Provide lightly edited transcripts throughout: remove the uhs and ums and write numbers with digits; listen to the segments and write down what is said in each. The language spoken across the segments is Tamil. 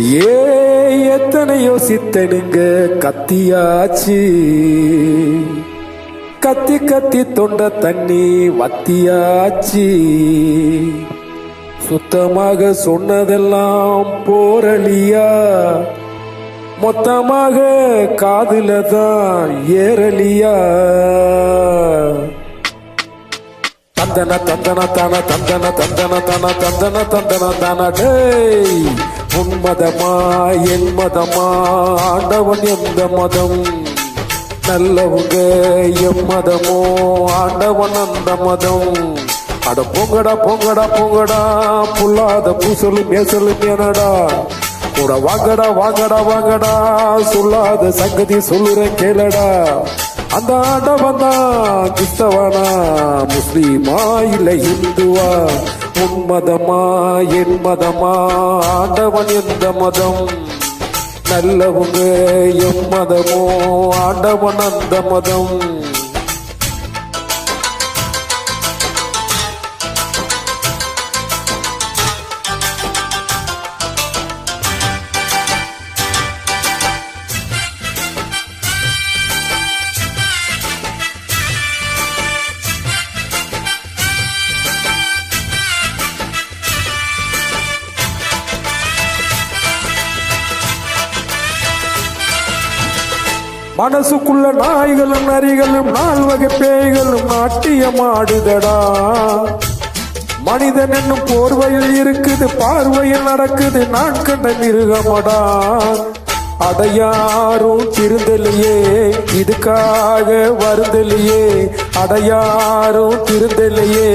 ஏ எத்தனை யோசித்தனுங்க கத்தியாச்சு, கத்தி கத்தி தொண்ட தண்ணி வத்தியாச்சு. சுத்தமாக சொன்னதெல்லாம் போரலியா, மொத்தமாக காதுல தான் ஏறலியா. தந்தன தந்தன தான தந்தன தந்தன தான தந்தன தந்தன தான. டேய் உன் மதமா என் மதமா, ஆண்டவன் எந்த மதம்? நல்லவங்க எம் மதமோ, ஆண்டவன் அந்த மதம். அட பொங்கடா பொங்கடா பொங்கடா, புல்லாத பூசலும் மேசலும் எனடா. கூட வாங்கடா வாங்கடா வாங்கடா, சொல்லாத சங்கதி சொல்லுறேன் கேளடா. அந்த ஆண்டவன் தான் கிறிஸ்தவனா, முஸ்லீமா இல்ல இந்துவா? உன் மதமா என் மதமா, ஆண்டவன் எந்த மதம்? நல்லவங்க எம் மதமோ, ஆண்டவன் அந்த மதம். மனசுக்குள்ள நாய்களும் நரிகளும் 4 வகை பேய்களும் நாட்டியமாடுதடா. மனிதன் என்னும் போர்வையில் இருக்குது, பார்வையில் நடக்குது நான் கண்ட மிருகமடா. அடையாரும் திருந்தலையே, இதுக்காக வருந்தலையே. அடையாரும் திருந்தலையே,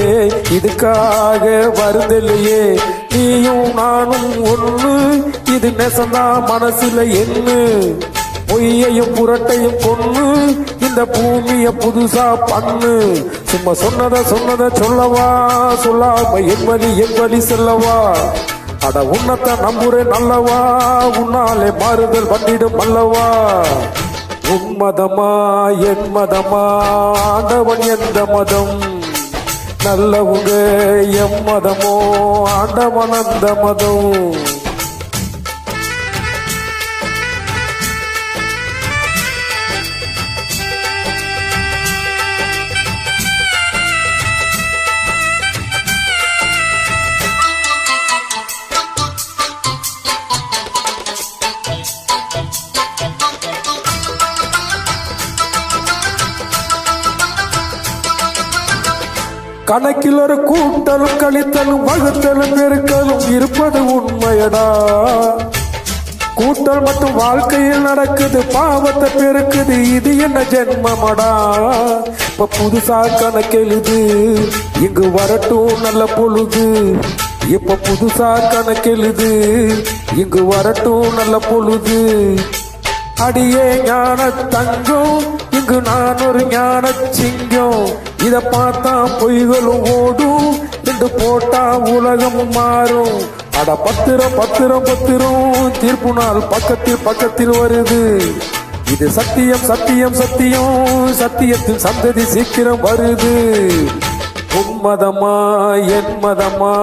இதுக்காக வருந்தலையே. நீயும் நானும் ஒண்ணு, இது நெசந்தா மனசுல எண்ணு. பொய்யையும் புரட்டையும் கொன்னு இந்த பூமிய புதுசா பண்ணு. சும்மா சொன்னத சொல்லவா, சொல்லாம என் வழி செல்லவா. அட உன்னத்தை நம்புறேன் நல்லவா, உன்னாலே மாறுதல் பண்ணிடும் அல்லவா. உன் மதமா என் மதமா, ஆண்டவன் எந்த மதம்? நல்லவங்க எம் மதமோ, ஆண்டவன் அந்த மதம். கணக்கில் ஒரு கூட்டலும் கழித்தலும் வகுத்தலும் பெருக்கலும் இருப்பது உண்மையடா. கூட்டல் மட்டும் வாழ்க்கையில் நடக்குது, பாவத்தை பெருக்குது, இது என்ன ஜென்மமடா. இப்ப புதுசா கணக்கெழுது, இங்கு வரட்டும் நல்ல பொழுது. இப்ப புதுசா கணக்கெழுது, இங்கு வரட்டும் நல்ல பொழுது. அடியே ஞான தங்கம், இங்கு நான் ஒரு ஞான சிங்கம். இத பார்த்தா பொய்களும் ஓடும், ரெண்டு போட்டா உலகமும் மாறும். அட பத்திரம் பத்திரம் பத்திரம், தீர்ப்பு நாள் பக்கத்தில் வருது. இது சத்தியம் சத்தியம் சத்தியம், சத்தியத்தின் சந்ததி சீக்கிரம் வருது. உன் மதமா என் மதமா,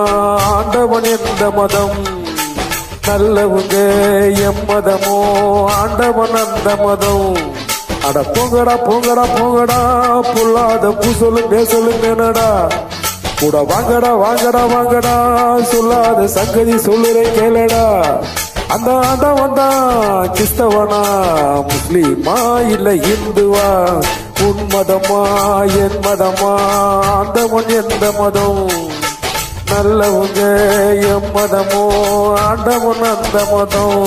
ஆண்டவன் எந்த மதம்? நல்லவங்க எம் மதமோ, ஆண்டவன் அந்த மதம். அட போங்கடா போங்கடா போங்கடா, பொல்லாத பூசலும் பேசலும் என்னடா. கூட வாங்கடா வாங்கடா வாங்கடா, சொல்லாத சங்கதி சொல்லுறேன் கேளடா. அந்த ஆண்டவன் தான் கிறிஸ்தவனா, முஸ்லீமா இல்ல இந்துவா? உன் மதமா என் மதமா, ஆண்டவன் எந்த மதம்? நல்லவங்க எம் மதமோ, ஆண்டவன் அந்த மதம்.